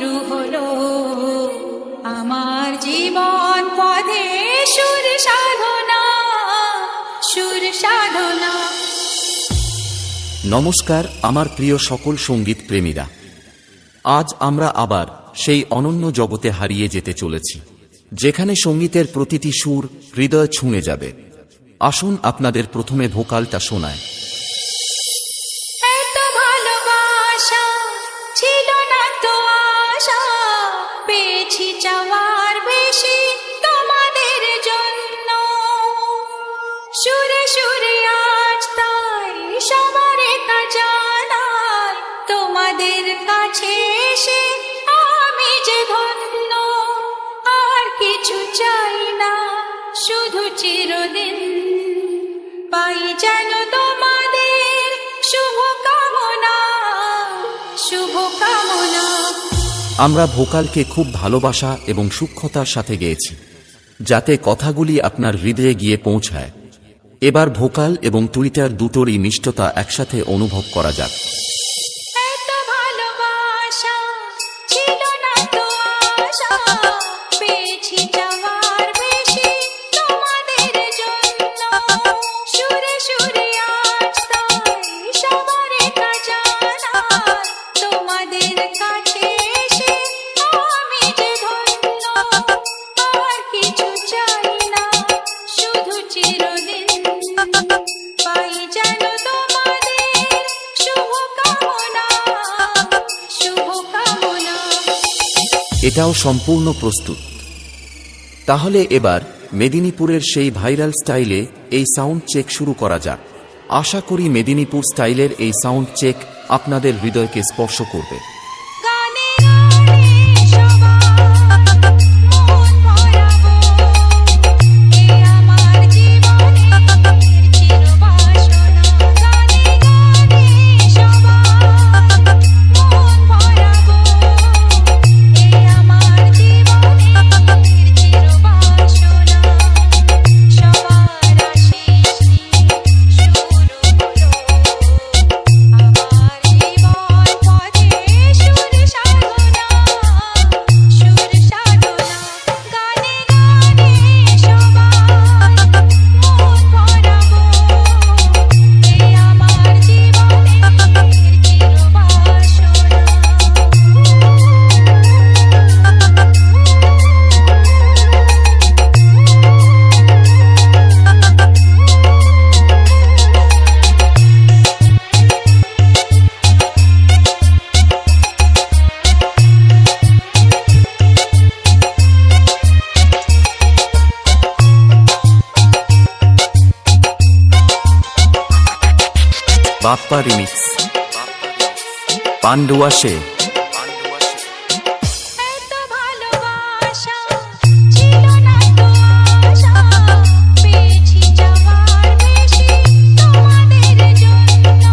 শুরু হলো আমার জীবন পথে সুর সাধনা, সুর সাধনা। নমস্কার আমার প্রিয় সকল সঙ্গীত প্রেমীরা, আজ আমরা আবার সেই অনন্য জগতে হারিয়ে যেতে চলেছি, যেখানে সঙ্গীতের প্রতিটি সুর হৃদয় ছুঁয়ে যাবে। আসুন আপনাদের প্রথমে ভোকালটা শোনায়। এত ভালোবাসা ছিল না তো আশা, পেয়েছি চাওয়ার বেশি তোমাদের জন্য। সুরে সুরে আজ তাই সবার জানাই, তোমাদের কাছে এসে আমি যে ধন্য। আর কিছু চাই না, শুধু চিরদিন পাই যেন তোমাদের শুভ কামনা, শুভ কামনা। আমরা ভোকালকে খুব ভালোবাসা এবং সূক্ষ্মতার সাথে গেয়েছি, যাতে কথাগুলি আপনার হৃদয়ে গিয়ে পৌঁছায়। এবার ভোকাল এবং টুইটার দুটোরই মিষ্টতা একসাথে অনুভব করা যাক। এত ভালোবাসা ছিল না তো আশা, পেয়েছি চাওয়ার বেশি তোমাদের জন্য। সুরে সুরে আজ তাই সবার জানাই, তোমাদের কাছে এসে আমি যে ধন্য। আর কিছু চাই না, শুধু চিরদিন পাই যেন তোমাদের শুভ কামনা, শুভ কামনা। এটাও সম্পূর্ণ প্রস্তুত। তাহলে এবার মেদিনীপুরের সেই ভাইরাল স্টাইলে এই সাউন্ড চেক শুরু করা যাক। আশা করি মেদিনীপুর স্টাইলের এই সাউন্ড চেক আপনাদের হৃদয়কে স্পর্শ করবে। গানে গানে সবার মন ভরাবো, এ আমার জীবনের চিরবাসনা। গানে গানে সবার মন ভরাবো, এ আমার জীবনের চিরবাসনা। সবার আশিস নিয়ে শুরু হলো আমার জীবন পথে সুর সাধনা, সুর সাধনা। গানে গানে সবার মন ভরাবো, এ আমার জীবনের চিরবাসনা। বাপ্পা রিমিক্স, পান্ডুয়া সে। এত ভালোবাসা ছিল না তো আশা, পেয়েছি চাওয়ার বেশি তোমাদের জন্য।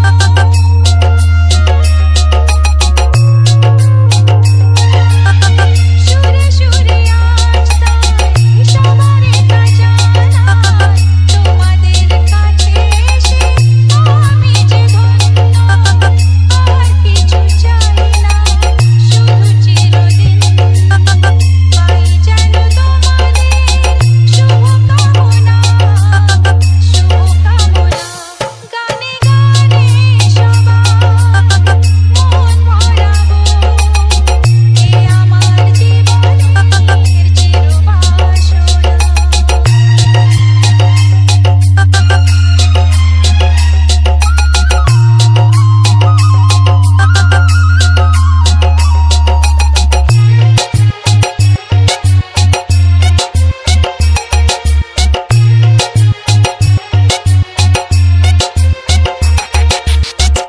সুরে সুরে আজ তাই সবার জানাই, তোমাদের কাছে এসে আমি যে ধন্য। আর কিছু চাই না, শুধু চিরদিন পাই যেন তোমাদের শুভ কামনা, শুভ কামনা। গানে গানে সবার মন ভরাবো, এ আমার জীবনের চিরবাসনা।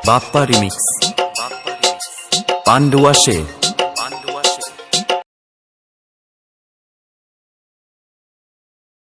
বাপ্পা রিমিক্স, পান্ডুয়া সে।